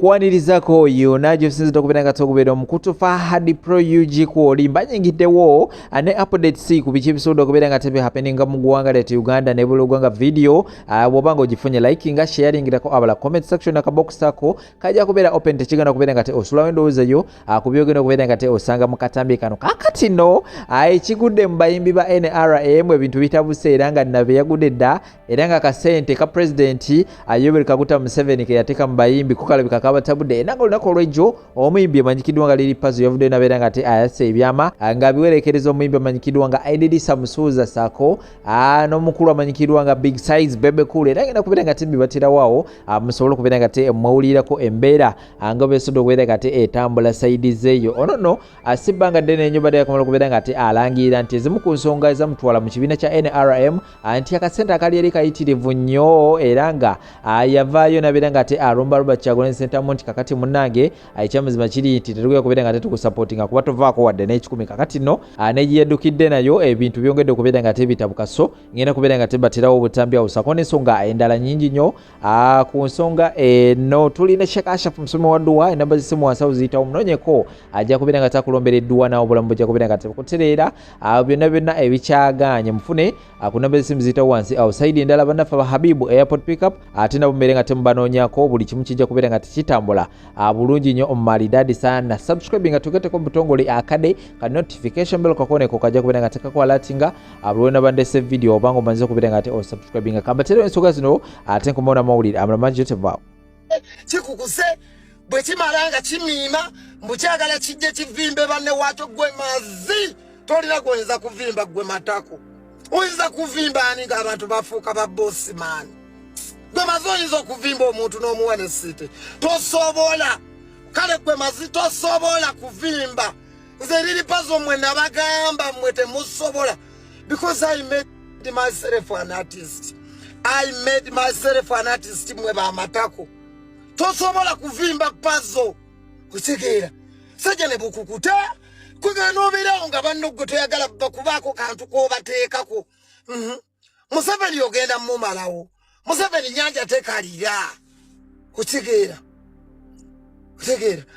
okwanirizaako yonna sinzita okubeera nga tokubera omukutufa hadi pro UG kwoli mbanyingiddewo ne updates ku biki ebisobola okubeera nga tebe happeninga mu ggwanga lyattu Uganda ne buli ggwanga video bw'oba ng'ogifunye likinga sharingirako abala comment section akabox ako kajja kubeera open tekigenda kubeera nga te osulawo endowoozayo ku byogenda okubeera nga te osanga mu katambi kano kakati no ekigudde mu bayimbi ba NRM ebintu bitabuse era nga nabe yagudde dda era nga kasente ka president Yoweri Kaguta Museveni ke yateeka mu bayimbi kukalabika kabatabudde era nga olunaku olw'ejjo omuyimbi amanyikiddwa nga Lily Pazzo yavuddeyo nabeera nga te ayase ebyama nga biwerekereza omuyimbi amanyikiddwa nga IDD Samusuuza Sako n'omukulu amanyikiddwa nga Big Size Bebe Cool era ngenda kubeera nga te bibatirawo musobole okubeera nga te mwawulirako embeera nga besobola okubeera nga te etambula sayidi zeeyo onono asibbanga ddene ennyo badde yakamala okubeera nga te alangirira nti ezimu ku nsonga ezamutwala mu kibiina kya NRM nti akasente akali eri kayitirivu nnyo era nga yavaayo nabeera nga te alomba Robert Kyagulanyi Ssentamu nti kakati munnange ekyamazima kiri nti tetugenda kubeera nga te tukusupportinga kuba tovaako wadde n'ekikumi kakati nno negiyaddukidde nayo ebintu byongedde okubeera nga te bitabuka so ngenda kubeera nga te baterawo obutambi awusako n'ensonga endala nnyingi nnyo ku nsonga eno tulina Sheikh Ashraf Musomi wa Dduwa enamba zisimu wansi awo ziyitawo munoonyeko ajja kubeera nga te akulombera edduwa nawo obulamu bujja kubeera nga te bukutereera byonna byonna ebikyagaanye mufune ku namba zisimu ziyitawo wansi awo sayidi endala bannaffe ba Habibu Airport Pickup ate nabo mbeere nga te mubanoonyako buli kimu kijja kubeera nga tekitambula bulungi nnyo omumalidadi sana subscribe nga tugeteko butongole akade ka notification bell kakoneko kajja kubeera nga tekakwalatinga bulwena bandese video obanga omanyiza okubeera nga te osubscribinga kambatero ensonga zino ate nkumona mawulire amulamanji yotevaawo kikukuse bwe kimala nga kimiima mbukyagala kijje kivimbe banne waakyo gwe mazi tolina gwoyinza kuvimba gwe matako oyinza kuvimba ani ng'abantu bafuuka ba bosi maani gwe mazi oyinza okuvimba omuntu n'omuwa ne site tosobola kale gwe mazi tosobola kuvimba nze Lily Pazzo mwe nabagamba mwe temusobola because I made myself an artist mwe bamatako tosobola kuvimba Pazzo kutegeera sajja ne bukukuta kugenda obirawo nga banno gwe toyagala bakubaako kantu koobateekako Museveni ogenda mumalawo Museveni nyanja tekalira kutegeera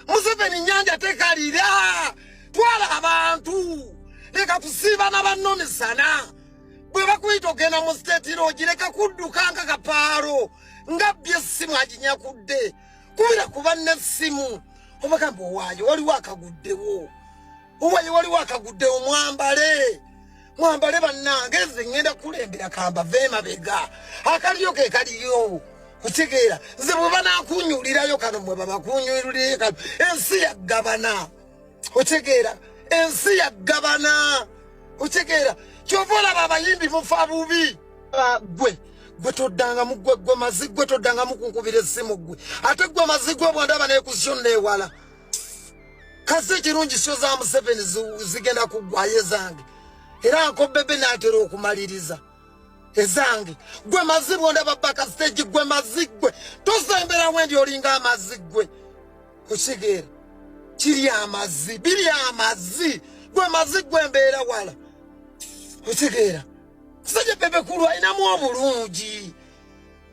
Museveni nyanja tekalira twala abantu leka tusiiba n'abannonesana bwe bakuyita ogenda mu state ogireka kudduka nga kapaalo nga bye essimu aginyakudde kubira kuba n'essimu obagamba owaayo waliwo akaguddewo mwambale bannange nze ngenda kulembera kamba veemabega akaliyo ke kaliyo kutegeera nze bwe banaakunyulirayo kano mwe babakunyulirayo kano ensi yaggabana kutegeera ensi yaggabana kutegeera kyova olaba abayimbi mufa bubi gwe toddanga mu gwe mazi gwe toddanga mu kunkubira essimu gwe ate gwe mazi gwe bwandaba neekusyonna ewala kasi ekirungi syo za Museveni zigenda kuggwayo ezange era nkobebe n'atera okumaliriza ezange gwe mazi bwondaba baka stage gwe mazi gwe tosembera wendi olinga amazi gwe kukigeera kiri amazi biri amazi gwe mazi gwe mbeera wala kukigeera sajja Bebe Cool ayinamu obulungi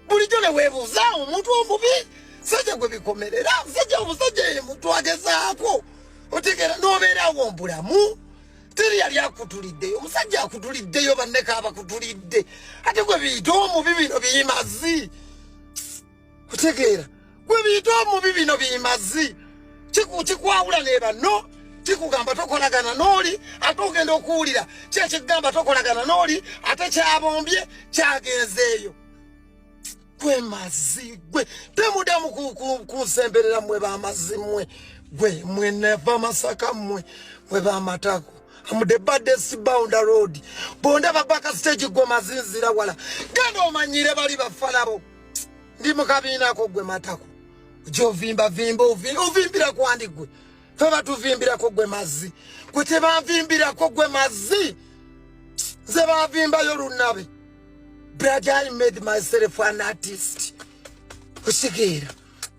bulijjo ne weebuuza omuntu omubi sajja gwe bikomerera sajja omusajja ye muntu agezaako otegeera n'obeerawo mbulamu teri yali akutuliddeyo omusajja akutuliddeyo banneka abakutulidde ate gwe biyita omubi bino biyimazi kutegeera gwe biyita omubi bino biyimazi kikwawula ne banno kikugamba tokolagana n'oli ate ogenda okuwulira kyekigamba tokolagana n'oli ate kyabombye kyagenzeeyo gwe mazi gwe temudamu kunsemberera mwe bamazi mwe neva Masaka mwe bamatako the baddest bound road bonda babaka stage gwe mazinzira wala genda omanyire bali bafalabo ndi mukabiina ko gwe matako jovimba ovimbira kwandi gwe fe batuvimbira ko gwe mazi gwe tebanvimbira ko gwe mazi ze bavimba yo lunabe brother I made myself an artist kusigira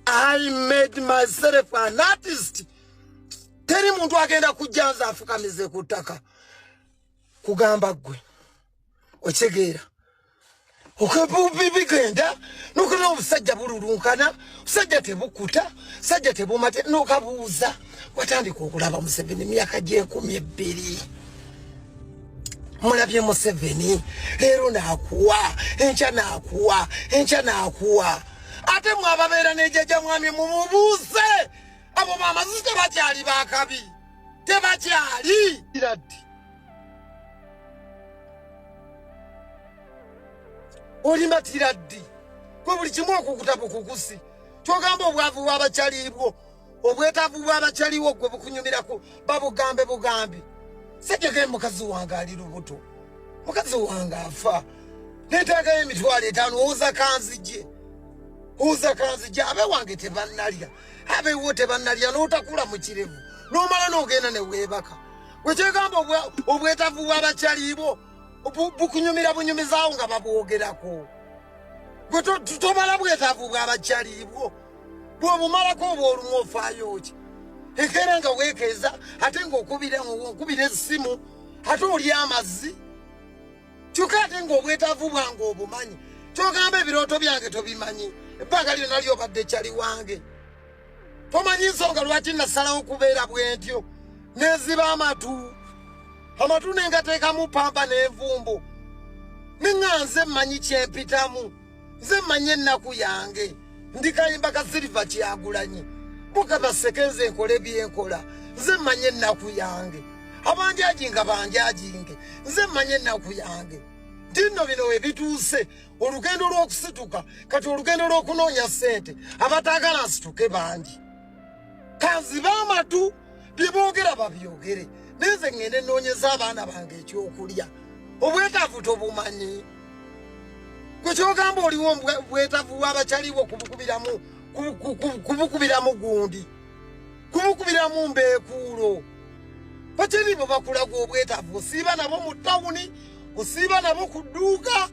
I made myself an artist teri muntu agenda kujjanza afukamize kutaka kugamba gwe okigeera bigenda nokona obusajja bululunkana busajja tebukuta sajja tebumate nokabuuza watandika okulaba Museveni myaka gye 12 mulabye Museveni leero naakuwa enkya naakuwa ate mwababeera n'ejjajja mwami mumubuuze abo bamazi tebakyali bakabi tebakyali iraddi olimatira ddi kwe buli kimu okukuta bukukusi kyogamba obwavu bw'abakyaliibwo obwetaavu bw'abakyaliwo gwe bukunyumirako babugambe sajjagaye mukazi wange ali lubuto mukazi wange afa neetaagayo emitwalo 5 ouza kanzije abe wange tebannalya abewo tebannalya n'otakula mu kirevu n'omala n'ogenda ne weebaka wekyegamba obwetaavu bw'abakyaliibwo bukunyumira bunyumizaawo nga babwogerako gwe tomala bwetaavu bw'abakyaliibwo bw'obumalako obw'olumu ofaayo ki ekeera nga weekeeza ate ng'okubira essimu ate oli amazzi kyokka ate ng'obwetaavu bwange obumanyi kyogamba ebirooto byange tobimanyi ebbanga lyonna lyobadde kyali wange tomanyi nsonga lwaki nasalawo kubeera bwentyo neziba amatu nengateekamu pamba n'envumbo ninga nze mmanyi kyempitamu nze mmanyi ennaku yange ndi Kayimba ka Silver Kyagulanyi mukaba sekenze nkole byenkola nze mmanyi ennaku yange abanjajinga banjajinge nze mmanyi ennaku yange ntinno bino we bituuse olugendo lw'okusituka kati olugendo lw'okunoonya ssente abataagala nsituke bangi kanziba amatu bye boogera babyogere neze ngende nnoonyeza abaana bange ekyokulya obwetaavu tobumanyi gwe kyogamba oliwo bwetaavu bw'abakyaliwo kubukubiramu gundi kubukubiramu mbeekuulo bakyalibo bakulaga obwetaavu osiiba nabo mu tawuni osiiba nabo ku dduuka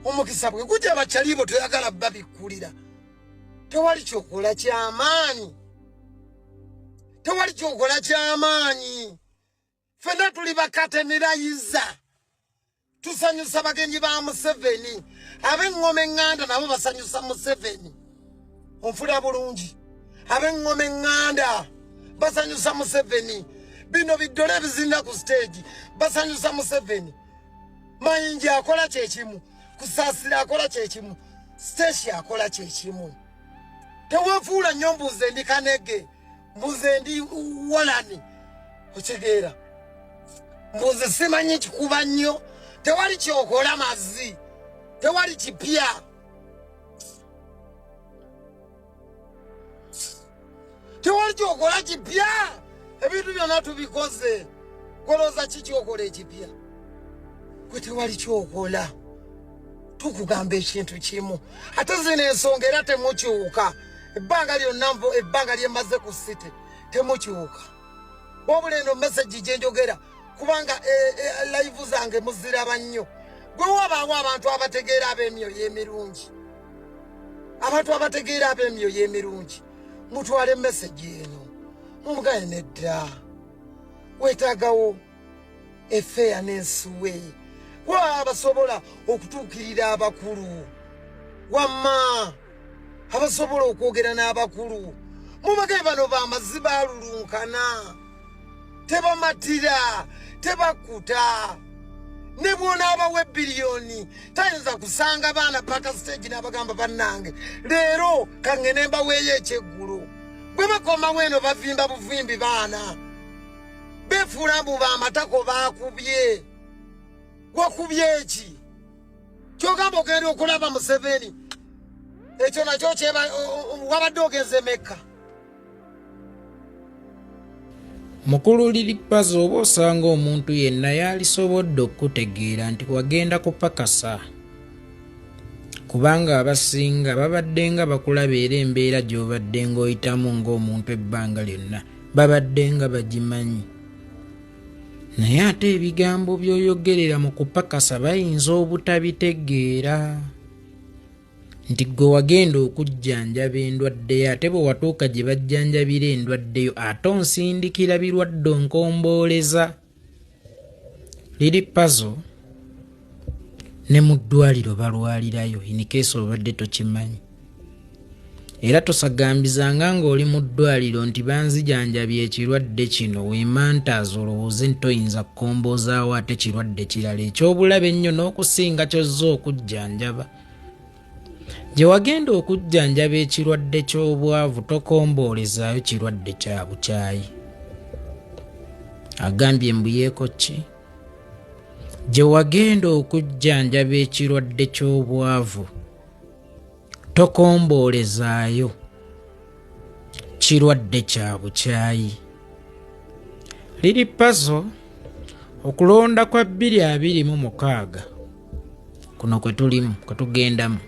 omukisa bwe gujja bakyalibo toyagala babikkulira tewali kyokola ky'amaanyi ffenna tuli bakatemerayiza tusanyusa bagenyi ba Museveni ab'eŋŋoma eŋŋanda nabo basanyusa Museveni onfula bulungi ab'eŋŋoma eŋŋanda basanyusa Museveni bino biddole ebizinda ku stage basanyusa Museveni mayinji akola kyekimu kusaasira akola kyekimu siteesi akola kyekimu teweefuula nnyo mbuze ndi Kanege mbuze ndi Walani okitegeera mbuze simanyi kikuba nnyo tewali kyokola mazzi tewali kipya ebintu byonna tubikoze kolooza kikyokola ekipya gwe tewali kyokola tukugamba ekintu kimu ate zino ensonga era temukyuka ebbanga lyemaze ku site temukyuka wabuleno message gyenjogera kubanga live zange muziraba nnyo gwe wabaawo abantu abategeera ab'emyoyo emirungi mutwale message eno mumugaye nedda weetaagawo fairness way abasobola okutuukirira abakulu wamma abasobola okwogera n'abakulu mubagaye bano bamazzi balulunkana tebamatira tebakuta ne bw'onaabawa ebiliyoni tayinza kusanga baana paka stage n'abagamba bannange leero kangene mbaweeyo ekyeggulu bwe bakomawo eno bavimba buvimbi baana beefuula mbu baamatako baakubye wakubye eki kyogamba ogenda okulaba Museveni ekyo nakyo wabadde ogenze Mekka mukulu liri Puzzle oba osanga omuntu yenna yalisobodde okutegeera nti wagenda kupakasa kubanga abasinga babadde nga bakulaba era embeera gy'obadde ng'oyitamu ng'omuntu ebbanga lyonna babadde nga bagimanyi naye ate ebigambo by'oyogerera mu kupakasa bayinza obutabitegeera nti gwe wagenda okujjanjaba endwaddeyo ate bwe watuuka gye bajjanjabira endwaddeyo ate onsindikira birwadde onkombooleza. Liri Puzzle ne mu ddwaliro balwalirayo in case obadde tokimanyi. Era tosagambizanga ng'oli mu ddwaliro nti banzijanjabye ekirwadde kino weemantaaza olowooze nti toyinza kukomboozaawo ate kirwadde kirala ekyobulabe ennyo n'okusinga kyozza okujjanjaba. Gye wagenda okujjanjaba ekirwadde ky'obwavu tokomboolezaayo kirwadde kya bukyayi. Agambye mbuyeeko ki? Gye wagenda okujjanjaba ekirwadde ky'obwavu tokomboolezaayo kirwadde kya bukyayi. Liri puzzle okulonda kwa 2026 kuno kwe tulimu kwe tugendamu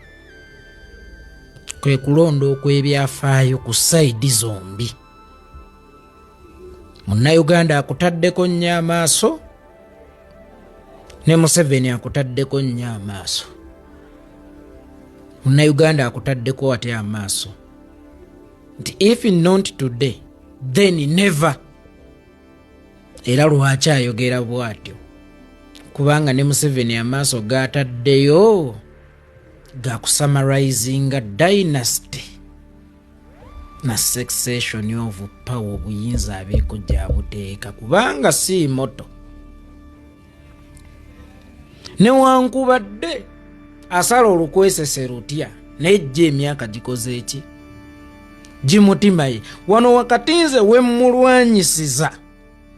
kwe kulonda okw'ebyafaayo ku sayidi zombi. Munnayuganda akutaddeko nnyo amaaso ne Museveni akutaddeko nnyo amaaso. Munnayuganda akutaddeko ate amaaso nti if not today then never. Era lwaki ayogera bw'atyo? Kubanga ne Museveni amaaso gaataddeyo gakusamarizinga dynasty na succession of power obuyinza abeeko gy'abuteeka kubanga si moto. Newankubadde asala olukwesese lutya nejja emyaka gikoze eki gimutima ye wano wakati nze wemmulwanyisiza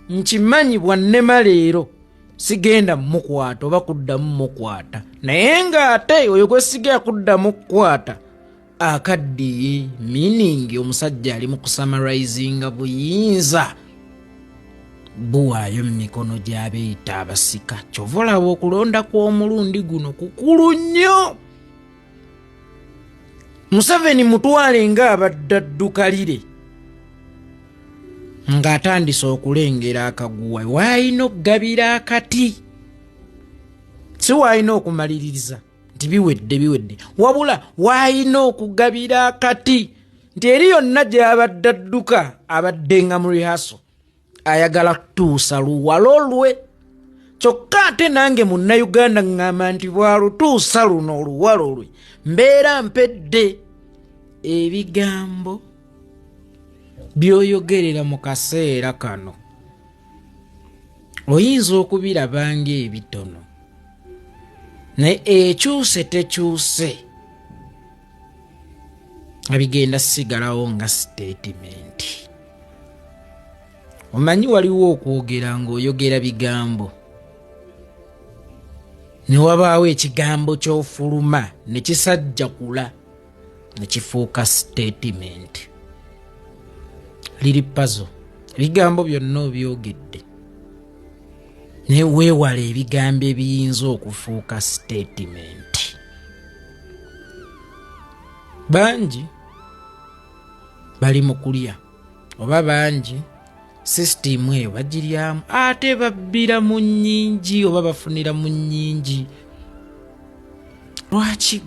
nkimanyi bwannema leero sigenda mukwata oba kuddamu mukwata naye ng'ate oyo gwe sigenda kuddamu kukwata akaddiye meaning omusajja ali mu kusamarizinga buyinza buwaayo mu mikono gy'abeeyita abasika. Kyova olaba okulonda kw'omulundi guno kukulu nnyo. Museveni mutwale ng'abadde addukalire ng'atandise okulengera akaguwa waalina okugabira akati si waalina okumaliririza nti biwedde wabula waalina okugabira akati nti eri yonna gy'abadde adduka abadde nga mu rihaso ayagala kutuusa luwalo lwe. Kyokka ate nange munnayuganda ngamba nti bwalutuusa luno oluwalo lwe mbeera mpedde ebigambo by'oyogerera mu kaseera kano. Oyinza okubiraba ng'ebitono naye ekyuse tekyuse abigenda sigalawo nga statement. Omanyi waliwo okwogera ng'oyogera bigambo ne wabaawo ekigambo ky'ofuluma ne kisajjakula ne kifuuka statement. Liri puzzle ebigambo byonna obyogedde naye weewala ebigambo ebiyinza okufuuka statement. Bangi bali mu kulya oba bangi system eyo bagiryamu ate babbira mu nnyingi oba bafunira mu nnyingi. Lwaki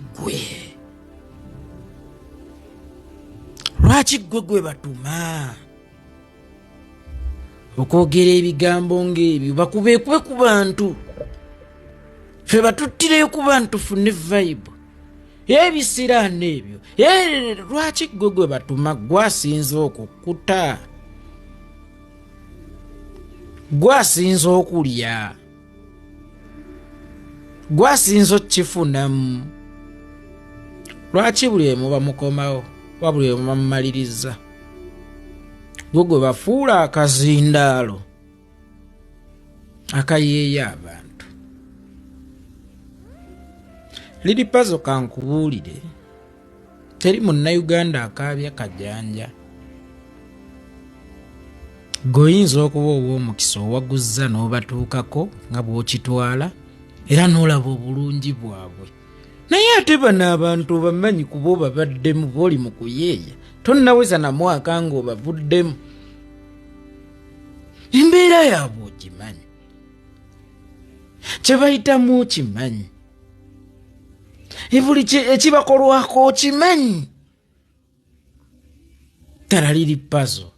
gwe batuma okwogera ebigambo ng'ebyo bakubekube ku bantu fe batuttireyo ku bantu fune vibe ebisiraano ebyo. Lwaki gwe batuma gwasinza okukuta gwasinza okulya gwasinza okifunamu. Lwaki buli emu bamukomawo wa buli emu bamumaliriza? Gwe bafuula akazindaalo akayeeya abantu. Liri puzzle kankubuulire teri munnayuganda akaabya kajanja. Goyinza okuba ow'omukisa owaguzza n'obatuukako nga bw'okitwala era n'olaba obulungi bwabwe. Naye ate bano abantu bamanyi kuba obabaddemu b'oli mu kuyeeya tonnaweza na mwaka ng'obavuddemu. Embeera yaabwe ogimanyi, kye bayitamu okimanyi, buli ekibakolwako okimanyi. Ddala liri puzzle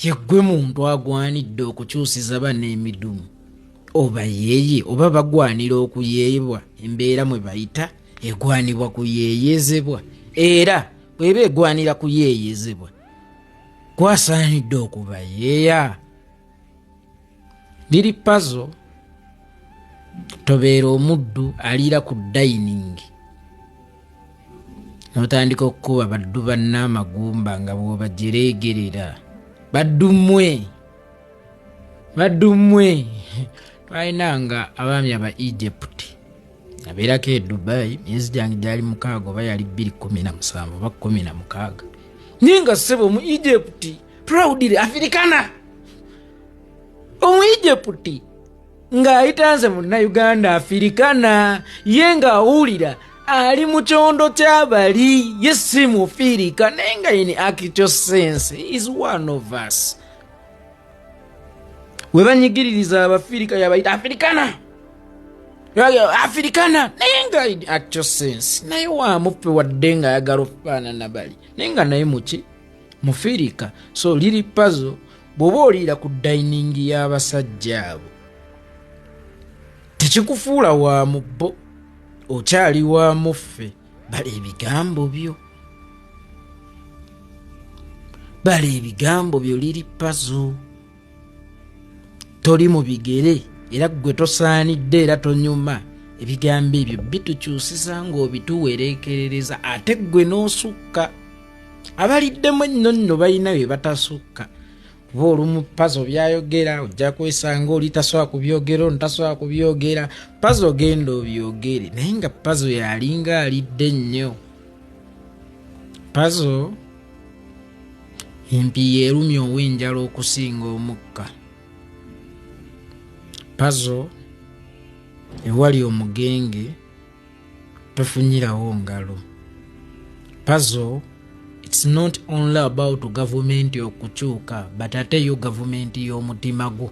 yeggwe muntu agwanidde okukyusiza bano emidumu oba yeeye oba bagwanira okuyeebwa embeera mwe bayita egwanibwa kuyeeyezebwa era bweba egwanira kuyeeyezebwa kwasaanidde okubayeeya. Liri puzzle tobeera omuddu aliira ku dining notandika okukuba baddu bannaamagumba nga bw'obajereegerera baddumwe twalina nga abaami aba Egypt abeerako e Dubai myezi gyange gyali 6 oba yali 2017 oba 16 naye nga ssebo mu Egypt proudly Africana omu Egypt ng'ayitanze munnayuganda Africana ye ng'awulira ali mu kyondo ky'abali ye si Mufirika naye nga in actual sense is one of us. We banyigiririza Abafirika yabayita Africana naye nga in actual sense naye wamuppe wadde nga ayagala okufaanana bali naye nga naye muki Mufirika. So liri puzzle bw'oba oliira ku dining y'abasajja abo tekikufuula wa mubbo okyali wa muffe bala ebigambo byo liri puzzle toli mu bigere era gwe tosaanidde era tonyuma ebigambo ebyo bitukyusisa ng'obituwereekerereza ate gwe n'osukka abaliddemu ennyo nno balina bye batasukka kuba olumu puzzle byayogera ojja kwesanga oli tasobola kubyogera ontasobola kubyogera puzzle genda obyogere naye nga puzzle yalinga alidde nnyo. Puzzle empi yerumya ow'enjala okusinga omukka. Puzzle ewali omugenge tofunyirawo ngalo. Puzzle it's not only about government okukyuka but ate yo government y'omutima gwo,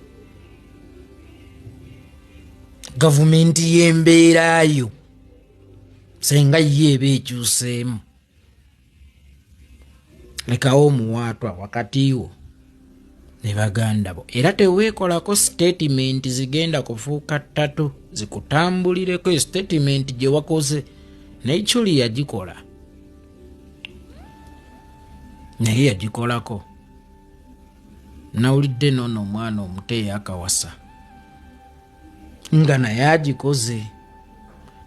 government y'embeerayo senga ye bekyuseemu. Lekawo omuwaatwa wakati wo ne baganda bo era teweekolako statement zigenda kufuuka 3 zikutambulireko statement gye wakoze n'ekyuli yagikola naye yagikolako. Nawulidde noono omwana omuteeyo akawasa nga naye agikoze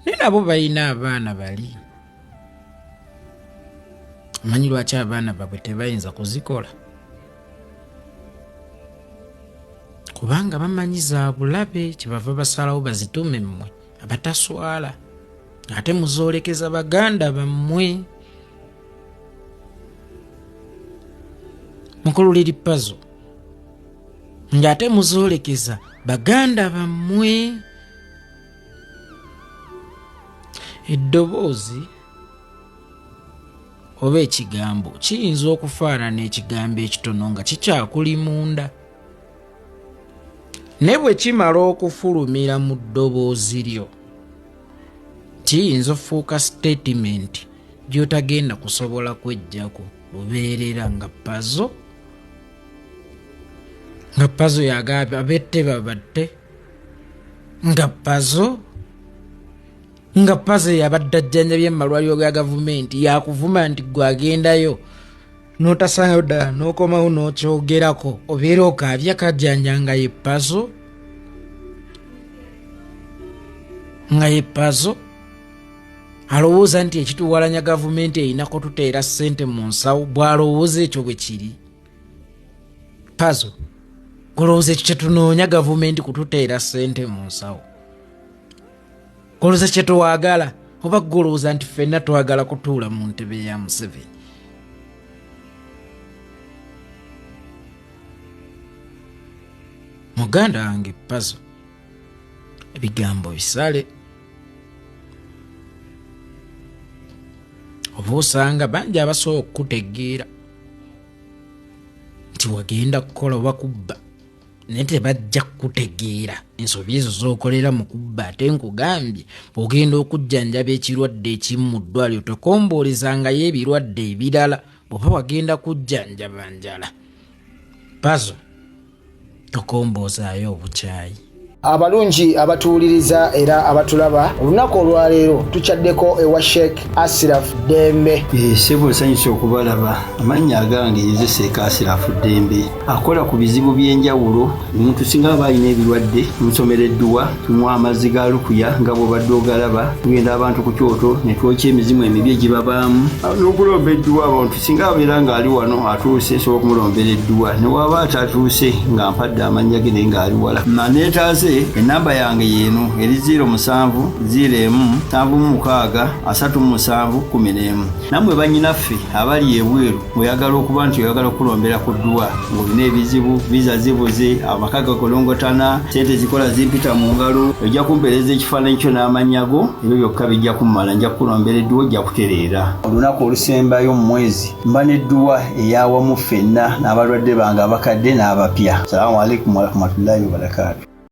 naye nabo balina abaana bali. Amanyi lwaki abaana babwe tebayinza kuzikola? Kubanga bamanyi za bulabe kyebava basalawo bazitume mmwe abataswala ate muzoolekeza baganda bammwe. Mukulu liri puzzle ng'ate muzoolekeza baganda bammwe. Eddoboozi oba ekigambo kiyinza okufaanana ekigambo ekitono nga kikyakuli munda, ne bwe kimala okufulumira mu ddoboozi lyo kiyinza okufuuka statement gy'otagenda kusobola kweggyako lubeerera nga puzzle. Nga puzzle yagambye abette babadde nga puzzle yabadde ajjanjabye malwaliro ga gavumenti yakuvuma nti gwagendayo n'otasangayo ddala n'okomawo n'okyogerako obeera okaabya kajjanja nga ye puzzle. Nga ye puzzle alowooza nti ekituwalanya gavumenti erinako tuteera ssente mu nsawo bw'alowooza ekyo bwe kiri. Puzzle golowooza ekyo kyetunoonya gavumenti kututeera ssente mu nsawo, golowooza kyetwagala oba golowooza nti ffenna twagala kutuula mu ntebe ya Museveni. Muganda wange puzzle ebigambo bisale. Oba osanga bangi abasobola okukutegeera nti wagenda kukola oba kubba naye tebajja kukutegeera ensobi ezo z'okolera mu kubba. Ate nkugambye bw'ogenda okujjanjaba ekirwadde ekimu mu ddwaliro tokomboolezangayo ebirwadde ebirala bw'oba wagenda kujjanjaba njala. Puzzle tokomboozaayo obukyayi. abalungi abatuwuliriza era abatulaba olunaku olwaleero tukyaddeko ewa Sheikh Ashraf Dembe. Sebo nsanyusa okubalaba. Amannya agange nze Sheikh Ashraf Dembe akola ku bizibu by'enjawulo. Omuntu singa aba alina ebirwadde musomereddwa tunywa amazzi ga lukuya nga bw'obadde ogalaba tugenda abantu ku kyoto ne twokya emizimu emibi egibabaamu n'okulomba edduwa abantu singa abeera ng'ali wano atuuse sobola okumulombera edduwa ne waba atatuuse nga mpadde amannya ge naye ng'ali wala neetaase ennamba yange yeeno eri 07 01 76 37 11 nammwe bannyinaffe abali ebweru oyagala okuba nti oyagala okulombera ku dduwa ng'olina ebizibu viza zibuze amaka gakolongotana sente zikola zimpita mu ngalo ojja kumpeereza ekifaananyi kyo n'amannya go ebyo byokka bijja kummala nja kulombera edduwa ojja kutereera olunaku olusembayo mu mwezi mba n'edduwa eyawamu ffenna n'abalwadde bange abakadde n'abapya. Salaamu alaikum warahmatullahi wabarakatuh.